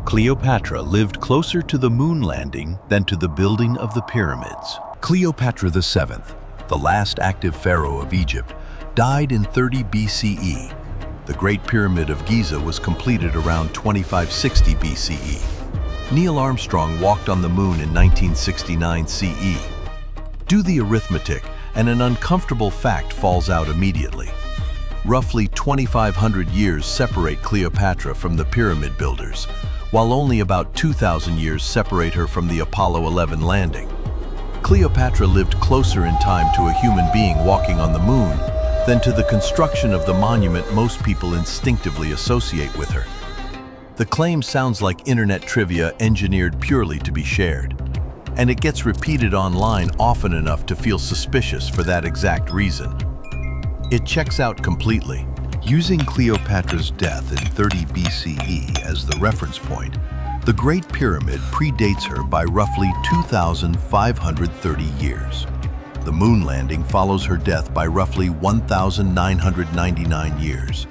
Cleopatra lived closer to the moon landing than to the building of the pyramids. Cleopatra VII, the last active pharaoh of Egypt, died in 30 BCE. The Great Pyramid of Giza was completed around 2560 BCE. Neil Armstrong walked on the moon in 1969 CE. Do the arithmetic, and an uncomfortable fact falls out immediately. Roughly 2,500 years separate Cleopatra from the pyramid builders, while only about 2,000 years separate her from the Apollo 11 landing. Cleopatra lived closer in time to a human being walking on the moon than to the construction of the monument most people instinctively associate with her. The claim sounds like internet trivia engineered purely to be shared, and it gets repeated online often enough to feel suspicious for that exact reason. It checks out completely. Using Cleopatra's death in 30 BCE as the reference point, the Great Pyramid predates her by roughly 2,530 years. The moon landing follows her death by roughly 1,999 years.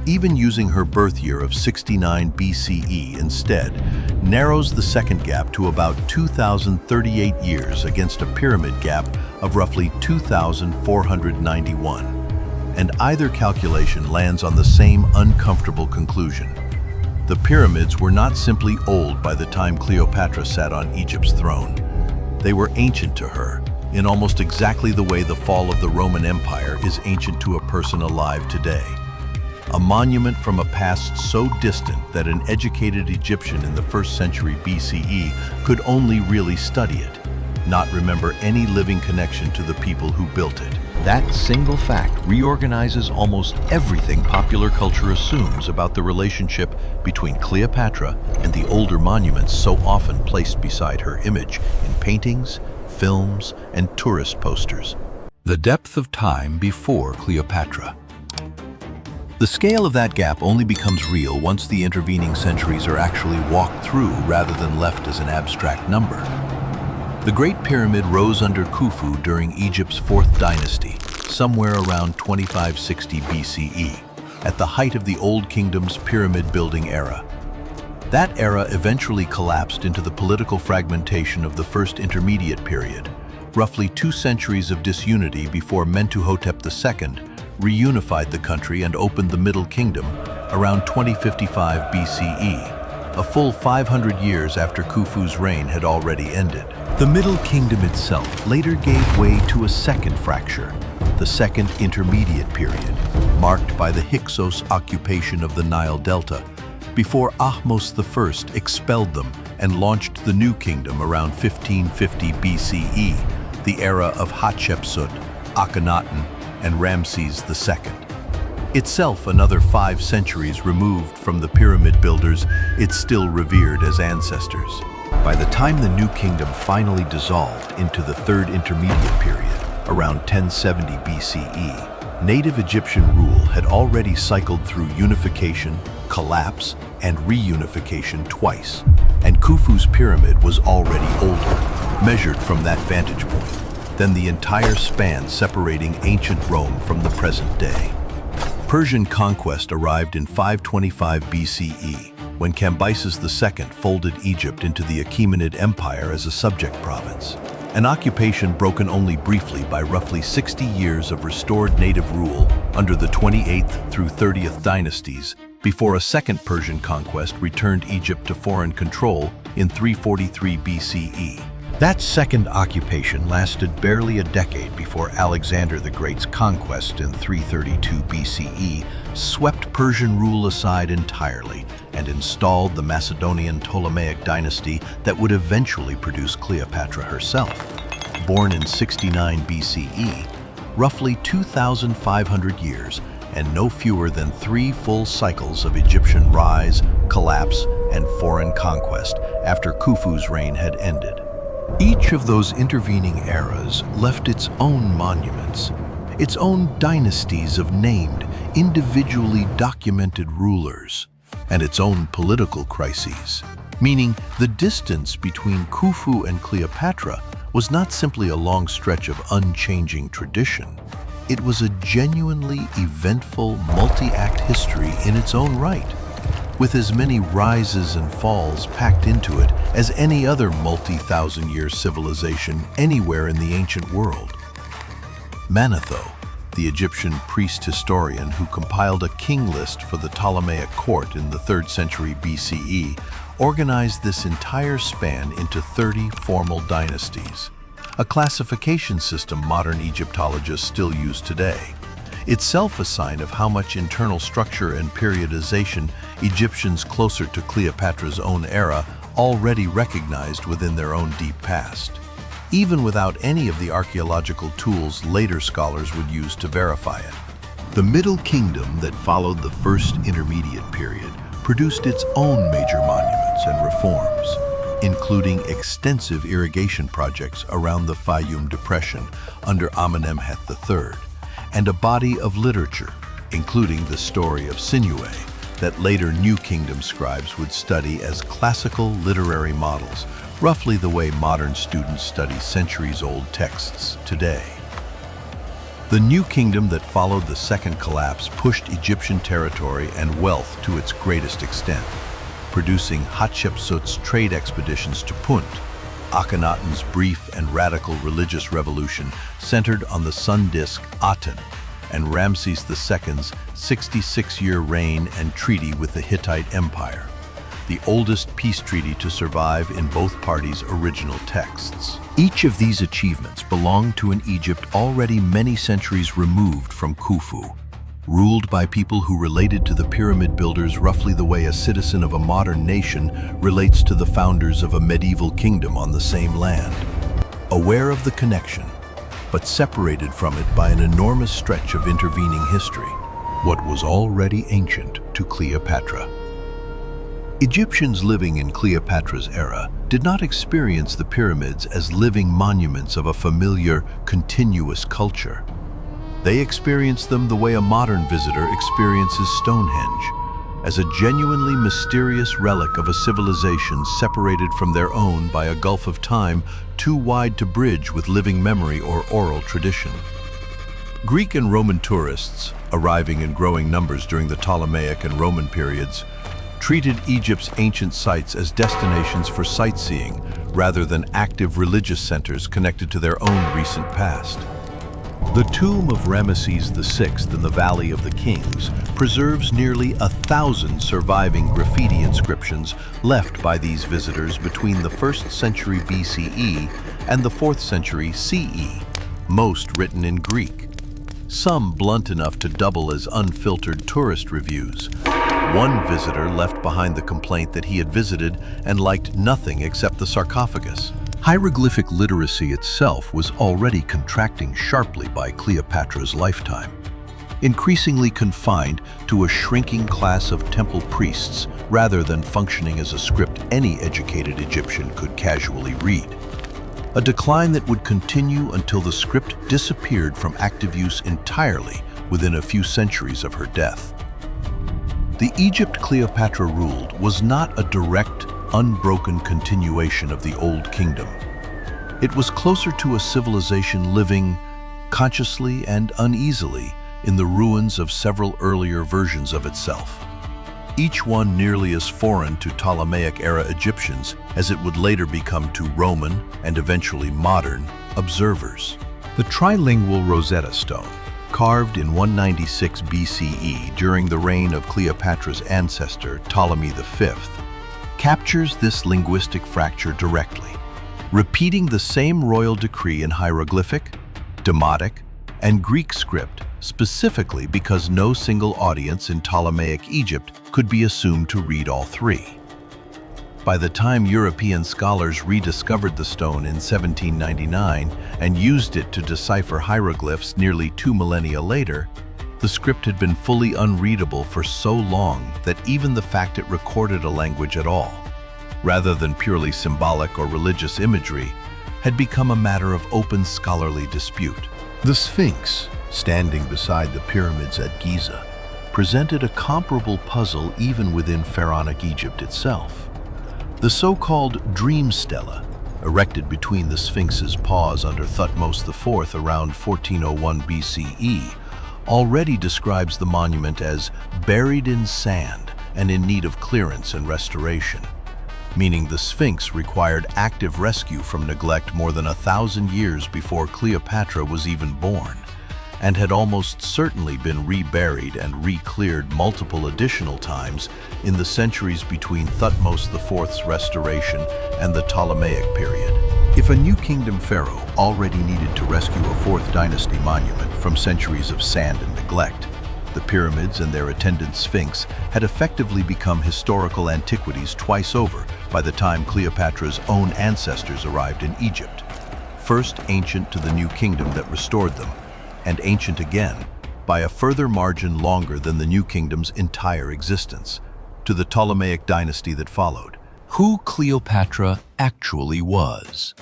Even using her birth year of 69 BCE instead narrows the second gap to about 2,038 years against a pyramid gap of roughly 2,491. And either calculation lands on the same uncomfortable conclusion. The pyramids were not simply old by the time Cleopatra sat on Egypt's throne. They were ancient to her, in almost exactly the way the fall of the Roman Empire is ancient to a person alive today. A monument from a past so distant that an educated Egyptian in the 1st century BCE could only really study it, not remember any living connection to the people who built it. That single fact reorganizes almost everything popular culture assumes about the relationship between Cleopatra and the older monuments so often placed beside her image in paintings, films, and tourist posters. The depth of time before Cleopatra. The scale of that gap only becomes real once the intervening centuries are actually walked through rather than left as an abstract number. The Great Pyramid rose under Khufu during Egypt's 4th dynasty, somewhere around 2560 BCE, at the height of the Old Kingdom's pyramid-building era. That era eventually collapsed into the political fragmentation of the First Intermediate Period, roughly 2 centuries of disunity before Mentuhotep II reunified the country and opened the Middle Kingdom around 2055 BCE, a full 500 years after Khufu's reign had already ended. The Middle Kingdom itself later gave way to a second fracture, the Second Intermediate Period, marked by the Hyksos occupation of the Nile Delta, before Ahmose I expelled them and launched the New Kingdom around 1550 BCE, the era of Hatshepsut, Akhenaten, and Ramses II. Itself another 5 centuries removed from the pyramid builders, it's still revered as ancestors. By the time the New Kingdom finally dissolved into the Third Intermediate Period, around 1070 BCE, native Egyptian rule had already cycled through unification, collapse, and reunification twice, and Khufu's pyramid was already older, measured from that vantage point, than the entire span separating ancient Rome from the present day. Persian conquest arrived in 525 BCE, when Cambyses II folded Egypt into the Achaemenid Empire as a subject province, an occupation broken only briefly by roughly 60 years of restored native rule under the 28th through 30th dynasties, before a second Persian conquest returned Egypt to foreign control in 343 BCE. That second occupation lasted barely a decade before Alexander the Great's conquest in 332 BCE swept Persian rule aside entirely and installed the Macedonian Ptolemaic dynasty that would eventually produce Cleopatra herself. Born in 69 BCE, roughly 2,500 years and no fewer than 3 full cycles of Egyptian rise, collapse, and foreign conquest after Khufu's reign had ended. Each of those intervening eras left its own monuments, its own dynasties of named, individually documented rulers, and its own political crises, meaning the distance between Khufu and Cleopatra was not simply a long stretch of unchanging tradition. It was a genuinely eventful, multi-act history in its own right. with as many rises and falls packed into it as any other multi-thousand-year civilization anywhere in the ancient world. Manetho, the Egyptian priest historian who compiled a king list for the Ptolemaic court in the 3rd century BCE, organized this entire span into 30 formal dynasties, a classification system modern Egyptologists still use today, itself a sign of how much internal structure and periodization Egyptians closer to Cleopatra's own era already recognized within their own deep past, even without any of the archaeological tools later scholars would use to verify it. The Middle Kingdom that followed the First Intermediate period produced its own major monuments and reforms, including extensive irrigation projects around the Fayum Depression under Amenemhet III, and a body of literature, including the story of Sinuhe, that later New Kingdom scribes would study as classical literary models, roughly the way modern students study centuries-old texts today. The New Kingdom that followed the Second Collapse pushed Egyptian territory and wealth to its greatest extent, producing Hatshepsut's trade expeditions to Punt, Akhenaten's brief and radical religious revolution centered on the sun disk Aten, and Ramses II's 66-year reign and treaty with the Hittite Empire, the oldest peace treaty to survive in both parties' original texts. Each of these achievements belonged to an Egypt already many centuries removed from Khufu, ruled by people who related to the pyramid builders roughly the way a citizen of a modern nation relates to the founders of a medieval kingdom on the same land. Aware of the connection, but separated from it by an enormous stretch of intervening history, what was already ancient to Cleopatra. Egyptians living in Cleopatra's era did not experience the pyramids as living monuments of a familiar, continuous culture. They experienced them the way a modern visitor experiences Stonehenge, as a genuinely mysterious relic of a civilization separated from their own by a gulf of time too wide to bridge with living memory or oral tradition. Greek and Roman tourists, arriving in growing numbers during the Ptolemaic and Roman periods, treated Egypt's ancient sites as destinations for sightseeing rather than active religious centers connected to their own recent past. The tomb of Ramesses VI in the Valley of the Kings preserves nearly 1,000 surviving graffiti inscriptions left by these visitors between the 1st century BCE and the 4th century CE, most written in Greek. Some blunt enough to double as unfiltered tourist reviews. One visitor left behind the complaint that he had visited and liked nothing except the sarcophagus. Hieroglyphic literacy itself was already contracting sharply by Cleopatra's lifetime, increasingly confined to a shrinking class of temple priests rather than functioning as a script any educated Egyptian could casually read. A decline that would continue until the script disappeared from active use entirely within a few centuries of her death. The Egypt Cleopatra ruled was not a direct, unbroken continuation of the Old Kingdom. It was closer to a civilization living, consciously and uneasily, in the ruins of several earlier versions of itself, each one nearly as foreign to Ptolemaic-era Egyptians as it would later become to Roman, and eventually modern, observers. The trilingual Rosetta Stone, carved in 196 BCE during the reign of Cleopatra's ancestor, Ptolemy V, captures this linguistic fracture directly, repeating the same royal decree in hieroglyphic, Demotic, and Greek script, specifically because no single audience in Ptolemaic Egypt could be assumed to read all three. By the time European scholars rediscovered the stone in 1799 and used it to decipher hieroglyphs nearly 2 millennia later, the script had been fully unreadable for so long that even the fact it recorded a language at all, rather than purely symbolic or religious imagery, had become a matter of open scholarly dispute. The Sphinx, standing beside the pyramids at Giza, presented a comparable puzzle even within pharaonic Egypt itself. The so-called dream stela, erected between the Sphinx's paws under Thutmose IV around 1401 BCE, already describes the monument as buried in sand and in need of clearance and restoration, meaning the Sphinx required active rescue from neglect more than 1,000 years before Cleopatra was even born, and had almost certainly been reburied and re-cleared multiple additional times in the centuries between Thutmose IV's restoration and the Ptolemaic period. If a New Kingdom pharaoh already needed to rescue a fourth dynasty monument from centuries of sand and neglect, the pyramids and their attendant Sphinx had effectively become historical antiquities twice over by the time Cleopatra's own ancestors arrived in Egypt. First ancient to the New Kingdom that restored them, and ancient again by a further margin longer than the New Kingdom's entire existence, to the Ptolemaic dynasty that followed. Who Cleopatra actually was.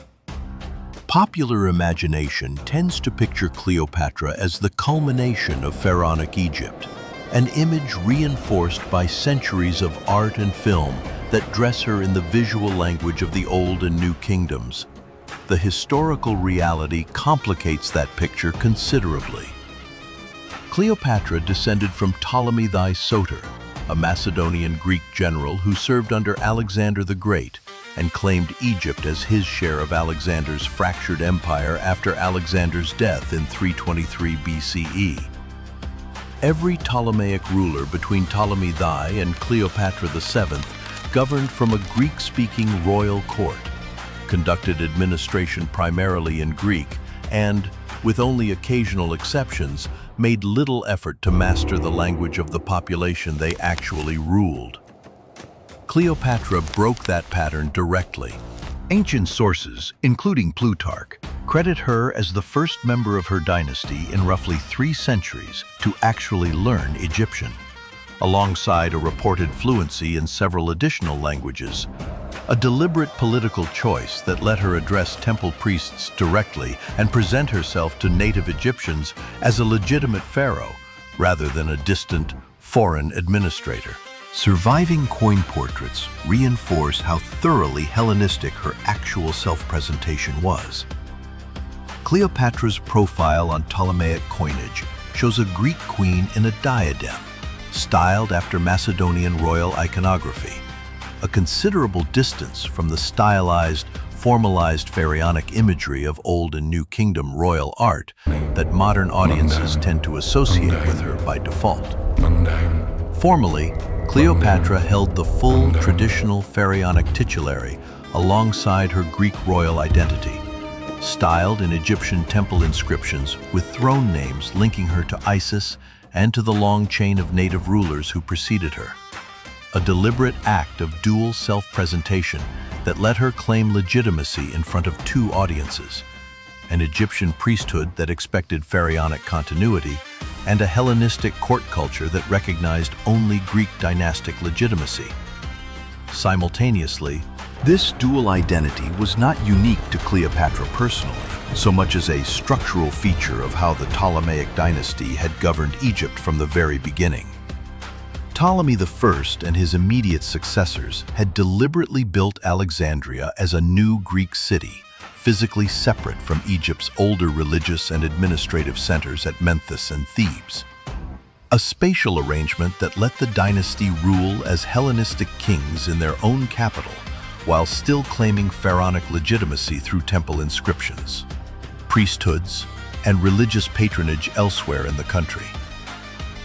Popular imagination tends to picture Cleopatra as the culmination of pharaonic Egypt, an image reinforced by centuries of art and film that dress her in the visual language of the Old and New Kingdoms. The historical reality complicates that picture considerably. Cleopatra descended from Ptolemy I Soter, a Macedonian Greek general who served under Alexander the Great and claimed Egypt as his share of Alexander's fractured empire after Alexander's death in 323 BCE. Every Ptolemaic ruler between Ptolemy I and Cleopatra VII governed from a Greek-speaking royal court, conducted administration primarily in Greek, and, with only occasional exceptions, made little effort to master the language of the population they actually ruled. Cleopatra broke that pattern directly. Ancient sources, including Plutarch, credit her as the first member of her dynasty in roughly 3 centuries to actually learn Egyptian, alongside a reported fluency in several additional languages, a deliberate political choice that let her address temple priests directly and present herself to native Egyptians as a legitimate pharaoh, rather than a distant, foreign administrator. Surviving coin portraits reinforce how thoroughly Hellenistic her actual self-presentation was. Cleopatra's profile on Ptolemaic coinage shows a Greek queen in a diadem, styled after Macedonian royal iconography, a considerable distance from the stylized, formalized pharaonic imagery of Old and New Kingdom royal art that modern audiences tend to associate with her by default. Formally, Cleopatra held the full traditional pharaonic titulary alongside her Greek royal identity, styled in Egyptian temple inscriptions with throne names linking her to Isis and to the long chain of native rulers who preceded her. A deliberate act of dual self-presentation that let her claim legitimacy in front of 2 audiences, an Egyptian priesthood that expected pharaonic continuity, and a Hellenistic court culture that recognized only Greek dynastic legitimacy. Simultaneously, this dual identity was not unique to Cleopatra personally, so much as a structural feature of how the Ptolemaic dynasty had governed Egypt from the very beginning. Ptolemy I and his immediate successors had deliberately built Alexandria as a new Greek city, physically separate from Egypt's older religious and administrative centers at Memphis and Thebes. A spatial arrangement that let the dynasty rule as Hellenistic kings in their own capital, while still claiming pharaonic legitimacy through temple inscriptions, priesthoods, and religious patronage elsewhere in the country.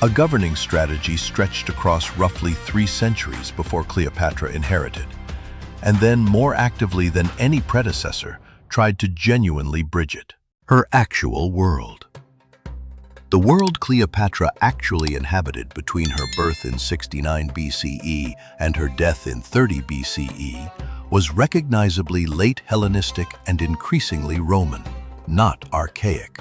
A governing strategy stretched across roughly 3 centuries before Cleopatra inherited, and then more actively than any predecessor, tried to genuinely bridge it. Her actual world. The world Cleopatra actually inhabited between her birth in 69 BCE and her death in 30 BCE was recognizably late Hellenistic and increasingly Roman, not archaic.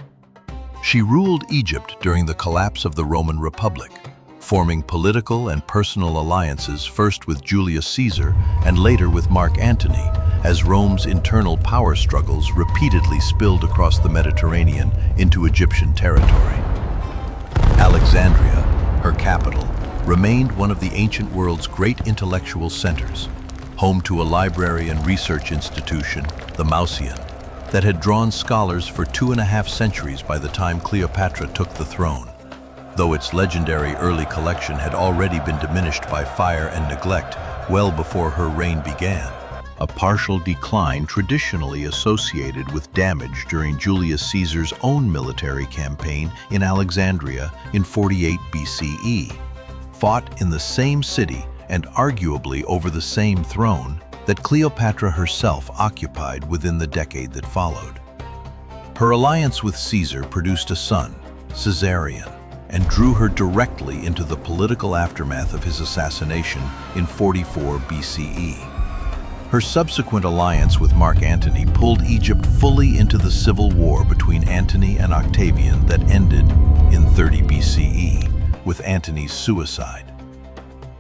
She ruled Egypt during the collapse of the Roman Republic, forming political and personal alliances first with Julius Caesar and later with Mark Antony, as Rome's internal power struggles repeatedly spilled across the Mediterranean into Egyptian territory. Alexandria, her capital, remained one of the ancient world's great intellectual centers, home to a library and research institution, the Mausoleum, that had drawn scholars for 2.5 centuries by the time Cleopatra took the throne. though its legendary early collection had already been diminished by fire and neglect well before her reign began. A partial decline traditionally associated with damage during Julius Caesar's own military campaign in Alexandria in 48 BCE, fought in the same city and arguably over the same throne that Cleopatra herself occupied within the decade that followed. Her alliance with Caesar produced a son, Caesarion, and drew her directly into the political aftermath of his assassination in 44 BCE. Her subsequent alliance with Mark Antony pulled Egypt fully into the civil war between Antony and Octavian that ended in 30 BCE with Antony's suicide.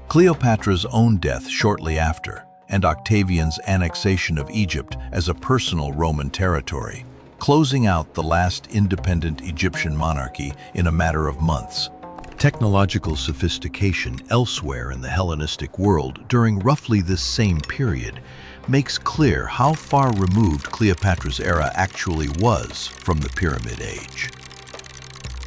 Cleopatra's own death shortly after, and Octavian's annexation of Egypt as a personal Roman territory, closing out the last independent Egyptian monarchy in a matter of months. Technological sophistication elsewhere in the Hellenistic world during roughly this same period makes clear how far removed Cleopatra's era actually was from the Pyramid Age.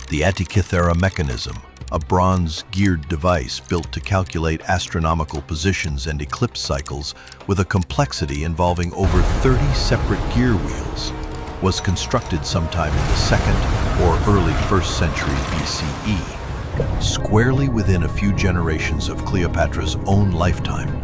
The Antikythera mechanism, a bronze-geared device built to calculate astronomical positions and eclipse cycles with a complexity involving over 30 separate gear wheels, was constructed sometime in the 2nd or early 1st century BCE, squarely within a few generations of Cleopatra's own lifetime,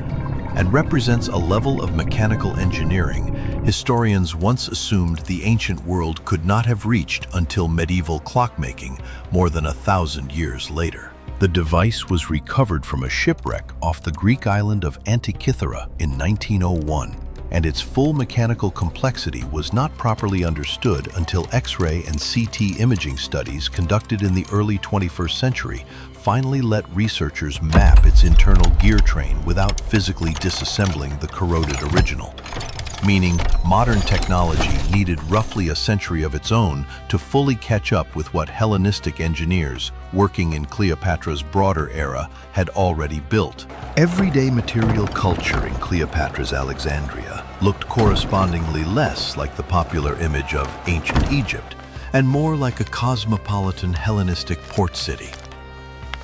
and represents a level of mechanical engineering historians once assumed the ancient world could not have reached until medieval clockmaking more than 1,000 years later. The device was recovered from a shipwreck off the Greek island of Antikythera in 1901, and its full mechanical complexity was not properly understood until X-ray and CT imaging studies conducted in the early 21st century finally let researchers map its internal gear train without physically disassembling the corroded original, meaning modern technology needed roughly a century of its own to fully catch up with what Hellenistic engineers working in Cleopatra's broader era had already built. Everyday material culture in Cleopatra's Alexandria looked correspondingly less like the popular image of ancient Egypt and more like a cosmopolitan Hellenistic port city.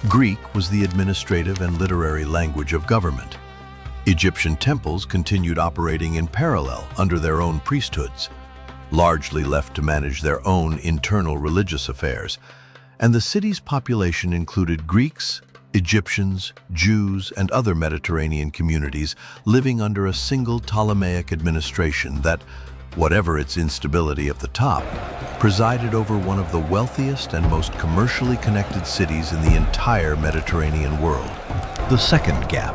Greek was the administrative and literary language of government. Egyptian temples continued operating in parallel under their own priesthoods, largely left to manage their own internal religious affairs, and the city's population included Greeks, Egyptians, Jews, and other Mediterranean communities living under a single Ptolemaic administration that, whatever its instability at the top, presided over one of the wealthiest and most commercially connected cities in the entire Mediterranean world. The second gap.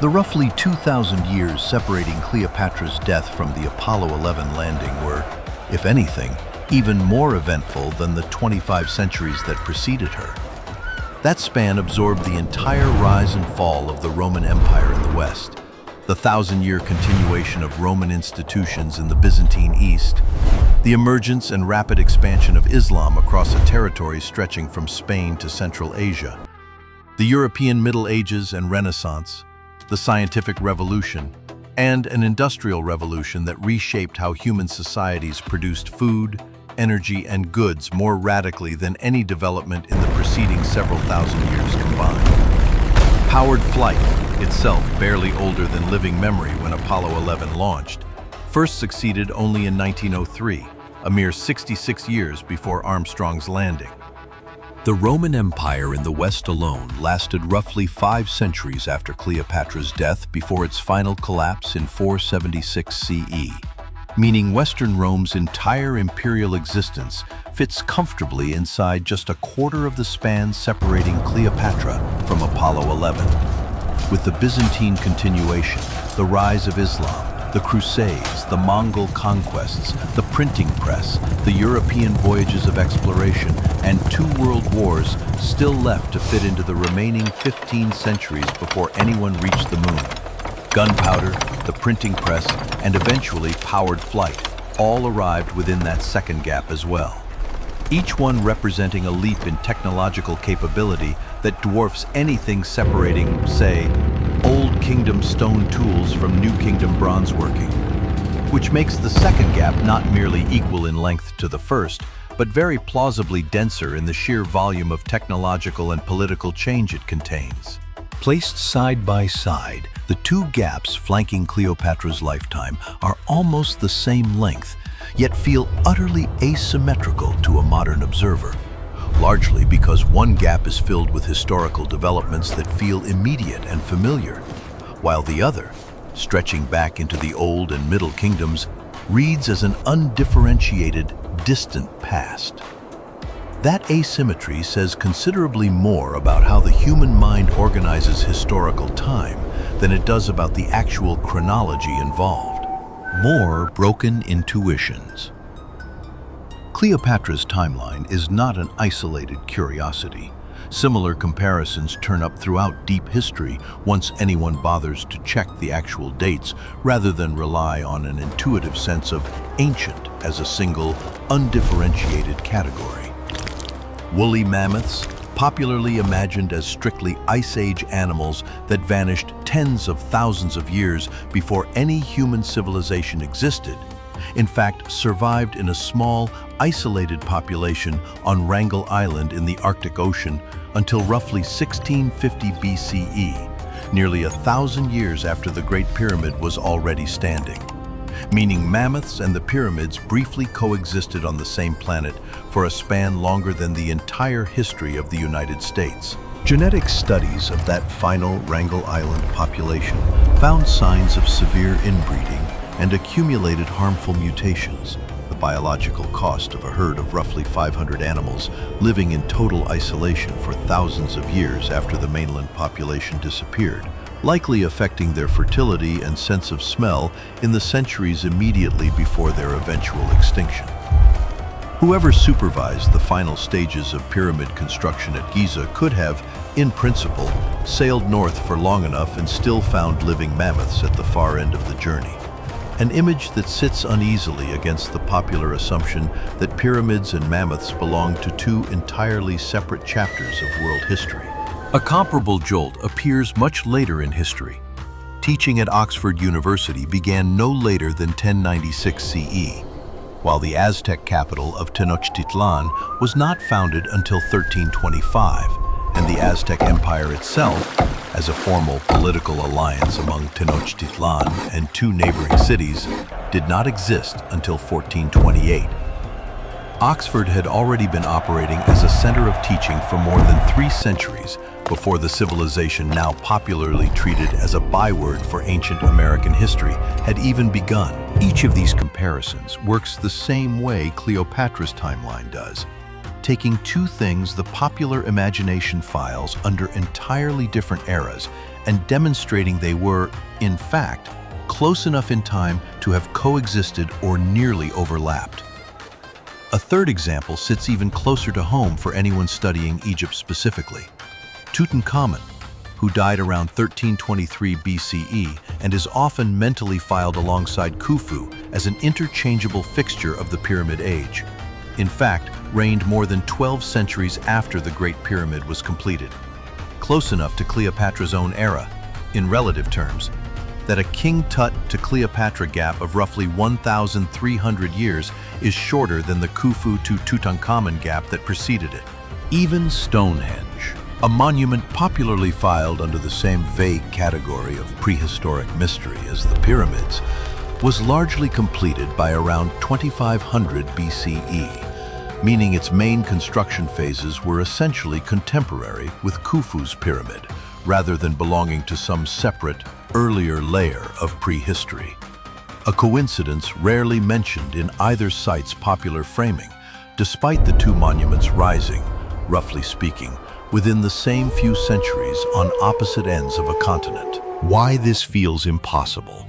The roughly 2,000 years separating Cleopatra's death from the Apollo 11 landing were, if anything, even more eventful than the 25 centuries that preceded her. That span absorbed the entire rise and fall of the Roman Empire in the West, the 1,000-year continuation of Roman institutions in the Byzantine East, the emergence and rapid expansion of Islam across a territory stretching from Spain to Central Asia, the European Middle Ages and Renaissance, the scientific revolution, and an industrial revolution that reshaped how human societies produced food, energy, and goods more radically than any development in the preceding several thousand years combined. Powered flight, itself barely older than living memory when Apollo 11 launched, first succeeded only in 1903, a mere 66 years before Armstrong's landing. The Roman Empire in the West alone lasted roughly 5 centuries after Cleopatra's death before its final collapse in 476 CE, meaning Western Rome's entire imperial existence fits comfortably inside just a quarter of the span separating Cleopatra from Apollo 11. With the Byzantine continuation, the rise of Islam, the Crusades, the Mongol conquests, the printing press, the European voyages of exploration, and 2 world wars still left to fit into the remaining 15 centuries before anyone reached the moon. Gunpowder, the printing press, and eventually powered flight all arrived within that second gap as well, each one representing a leap in technological capability that dwarfs anything separating, say, Old Kingdom stone tools from New Kingdom bronze working. which makes the second gap not merely equal in length to the first, but very plausibly denser in the sheer volume of technological and political change it contains. Placed side by side, the two gaps flanking Cleopatra's lifetime are almost the same length, yet feel utterly asymmetrical to a modern observer, largely because one gap is filled with historical developments that feel immediate and familiar, while the other, stretching back into the Old and Middle Kingdoms, reads as an undifferentiated, distant past. That asymmetry says considerably more about how the human mind organizes historical time than it does about the actual chronology involved. More broken intuitions. Cleopatra's timeline is not an isolated curiosity. Similar comparisons turn up throughout deep history once anyone bothers to check the actual dates rather than rely on an intuitive sense of ancient as a single, undifferentiated category. Woolly mammoths, popularly imagined as strictly Ice Age animals that vanished tens of thousands of years before any human civilization existed, in fact survived in a small, isolated population on Wrangel Island in the Arctic Ocean until roughly 1650 BCE, nearly 1,000 years after the Great Pyramid was already standing. Meaning mammoths and the pyramids briefly coexisted on the same planet for a span longer than the entire history of the United States. Genetic studies of that final Wrangel Island population found signs of severe inbreeding and accumulated harmful mutations, the biological cost of a herd of roughly 500 animals living in total isolation for thousands of years after the mainland population disappeared, likely affecting their fertility and sense of smell in the centuries immediately before their eventual extinction. Whoever supervised the final stages of pyramid construction at Giza could have, in principle, sailed north for long enough and still found living mammoths at the far end of the journey. An image that sits uneasily against the popular assumption that pyramids and mammoths belong to two entirely separate chapters of world history. A comparable jolt appears much later in history. Teaching at Oxford University began no later than 1096 CE, while the Aztec capital of Tenochtitlan was not founded until 1325, and the Aztec Empire itself, as a formal political alliance among Tenochtitlan and two neighboring cities, did not exist until 1428. Oxford had already been operating as a center of teaching for more than 3 centuries before the civilization now popularly treated as a byword for ancient American history had even begun. Each of these comparisons works the same way Cleopatra's timeline does, taking two things the popular imagination files under entirely different eras and demonstrating they were, in fact, close enough in time to have coexisted or nearly overlapped. A third example sits even closer to home for anyone studying Egypt specifically. Tutankhamun, who died around 1323 BCE and is often mentally filed alongside Khufu as an interchangeable fixture of the Pyramid Age, in fact, reigned more than 12 centuries after the Great Pyramid was completed, close enough to Cleopatra's own era, in relative terms, that a King Tut to Cleopatra gap of roughly 1,300 years is shorter than the Khufu to Tutankhamun gap that preceded it. Even Stonehenge, a monument popularly filed under the same vague category of prehistoric mystery as the pyramids, was largely completed by around 2500 BCE, meaning its main construction phases were essentially contemporary with Khufu's pyramid, rather than belonging to some separate, earlier layer of prehistory. A coincidence rarely mentioned in either site's popular framing, despite the two monuments rising, roughly speaking, within the same few centuries on opposite ends of a continent. Why this feels impossible?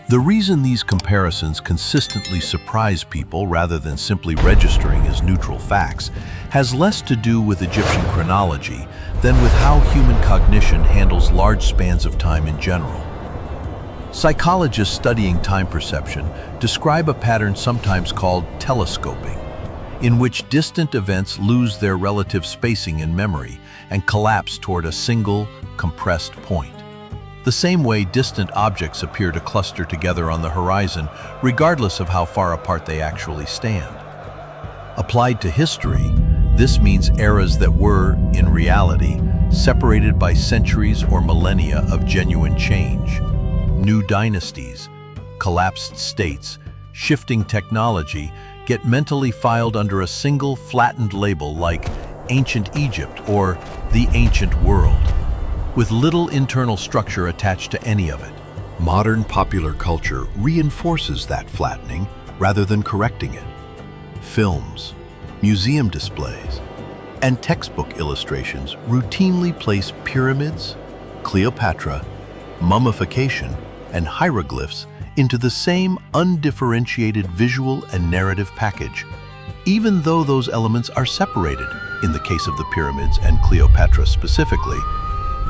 The reason these comparisons consistently surprise people rather than simply registering as neutral facts has less to do with Egyptian chronology than with how human cognition handles large spans of time in general. Psychologists studying time perception describe a pattern sometimes called telescoping, in which distant events lose their relative spacing in memory and collapse toward a single, compressed point. the same way distant objects appear to cluster together on the horizon, regardless of how far apart they actually stand. Applied to history, this means eras that were, in reality, separated by centuries or millennia of genuine change. New dynasties, collapsed states, shifting technology get mentally filed under a single flattened label like Ancient Egypt or the Ancient World, with little internal structure attached to any of it. Modern popular culture reinforces that flattening rather than correcting it. Films, museum displays, and textbook illustrations routinely place pyramids, Cleopatra, mummification, and hieroglyphs into the same undifferentiated visual and narrative package, even though those elements are separated, in the case of the pyramids and Cleopatra specifically,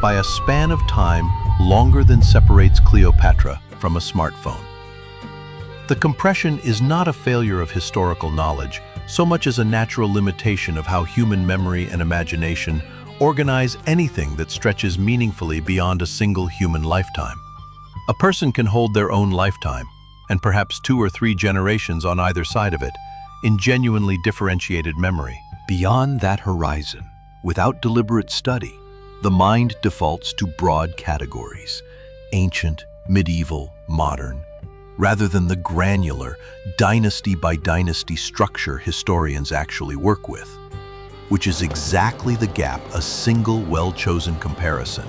by a span of time longer than separates Cleopatra from a smartphone. The compression is not a failure of historical knowledge, so much as a natural limitation of how human memory and imagination organize anything that stretches meaningfully beyond a single human lifetime. A person can hold their own lifetime, and perhaps 2 or 3 generations on either side of it, in genuinely differentiated memory. Beyond that horizon, without deliberate study, the mind defaults to broad categories: ancient, medieval, modern, rather than the granular, dynasty-by-dynasty structure historians actually work with, which is exactly the gap a single well-chosen comparison,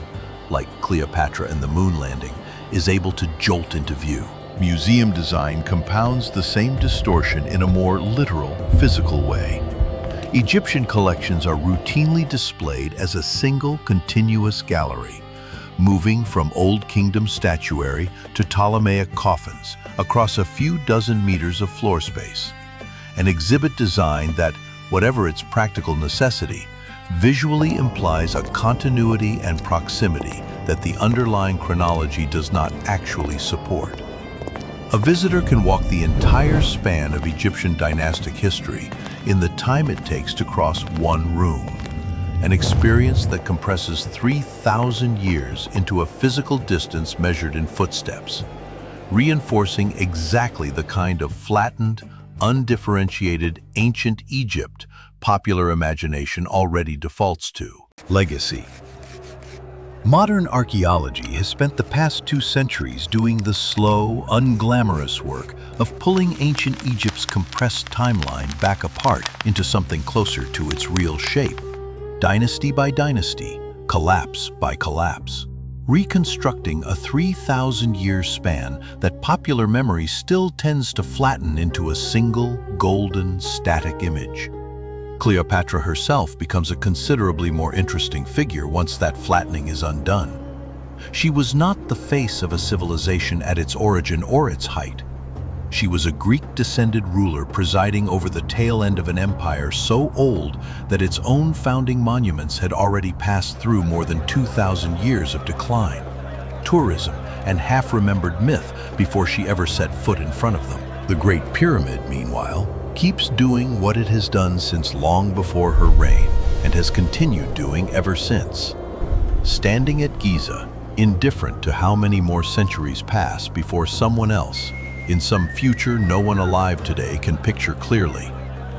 like Cleopatra and the moon landing, is able to jolt into view. Museum design compounds the same distortion in a more literal, physical way. Egyptian collections are routinely displayed as a single, continuous gallery, moving from Old Kingdom statuary to Ptolemaic coffins across a few dozen meters of floor space. An exhibit design that, whatever its practical necessity, visually implies a continuity and proximity that the underlying chronology does not actually support. A visitor can walk the entire span of Egyptian dynastic history in the time it takes to cross one room, an experience that compresses 3,000 years into a physical distance measured in footsteps, reinforcing exactly the kind of flattened, undifferentiated ancient Egypt popular imagination already defaults to. Legacy. Modern archaeology has spent the past 2 centuries doing the slow, unglamorous work of pulling ancient Egypt's compressed timeline back apart into something closer to its real shape. Dynasty by dynasty, collapse by collapse, reconstructing a 3,000-year span that popular memory still tends to flatten into a single, golden, static image. Cleopatra herself becomes a considerably more interesting figure once that flattening is undone. She was not the face of a civilization at its origin or its height. She was a Greek-descended ruler presiding over the tail end of an empire so old that its own founding monuments had already passed through more than 2,000 years of decline, tourism, and half-remembered myth before she ever set foot in front of them. The Great Pyramid, meanwhile, keeps doing what it has done since long before her reign and has continued doing ever since. Standing at Giza, indifferent to how many more centuries pass before someone else, in some future no one alive today can picture clearly,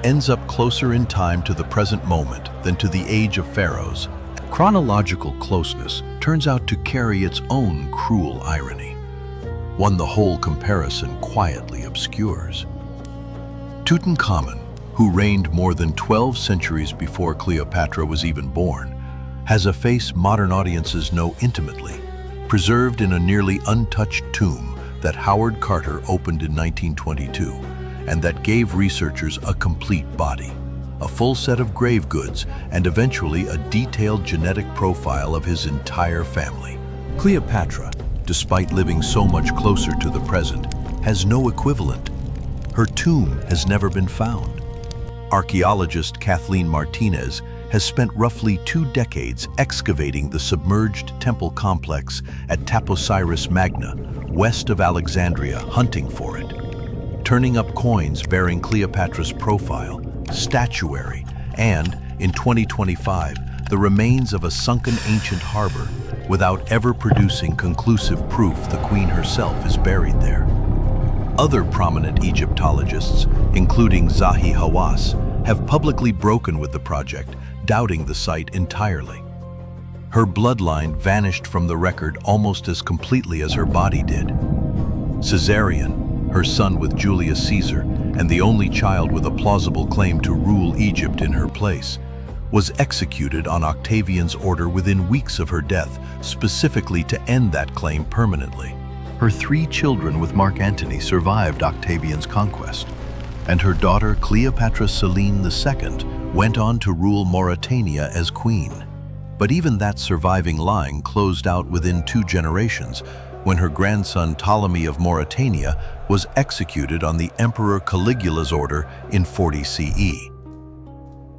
ends up closer in time to the present moment than to the age of pharaohs. Chronological closeness turns out to carry its own cruel irony, one the whole comparison quietly obscures. Tutankhamun, who reigned more than 12 centuries before Cleopatra was even born, has a face modern audiences know intimately, preserved in a nearly untouched tomb that Howard Carter opened in 1922, and that gave researchers a complete body, a full set of grave goods, and eventually a detailed genetic profile of his entire family. Cleopatra, despite living so much closer to the present, has no equivalent. Her tomb has never been found. Archaeologist Kathleen Martinez has spent roughly 2 decades excavating the submerged temple complex at Taposiris Magna, west of Alexandria, hunting for it, turning up coins bearing Cleopatra's profile, statuary, and, in 2025, the remains of a sunken ancient harbor, without ever producing conclusive proof the queen herself is buried there. Other prominent Egyptologists, including Zahi Hawass, have publicly broken with the project, doubting the site entirely. Her bloodline vanished from the record almost as completely as her body did. Caesarion, her son with Julius Caesar, and the only child with a plausible claim to rule Egypt in her place, was executed on Octavian's order within weeks of her death, specifically to end that claim permanently. Her 3 children with Mark Antony survived Octavian's conquest, and her daughter Cleopatra Selene II went on to rule Mauritania as queen. But even that surviving line closed out within 2 generations, when her grandson Ptolemy of Mauritania was executed on the Emperor Caligula's order in 40 CE.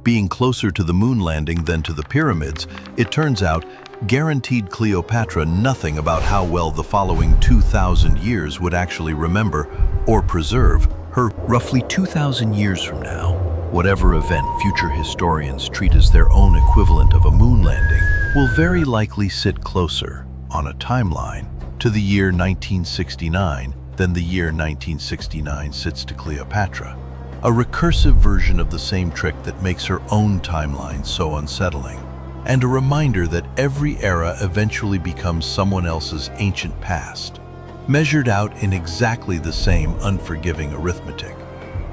Being closer to the moon landing than to the pyramids, it turns out, guaranteed Cleopatra nothing about how well the following 2,000 years would actually remember or preserve her. Roughly 2,000 years from now, whatever event future historians treat as their own equivalent of a moon landing will very likely sit closer, on a timeline, to the year 1969 than the year 1969 sits to Cleopatra. A recursive version of the same trick that makes her own timeline so unsettling, and a reminder that every era eventually becomes someone else's ancient past, measured out in exactly the same unforgiving arithmetic.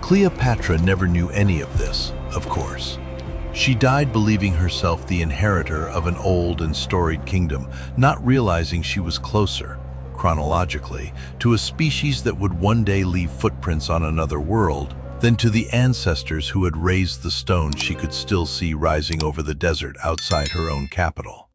Cleopatra never knew any of this, of course. She died believing herself the inheritor of an old and storied kingdom, not realizing she was closer, chronologically, to a species that would one day leave footprints on another world than to the ancestors who had raised the stone she could still see rising over the desert outside her own capital.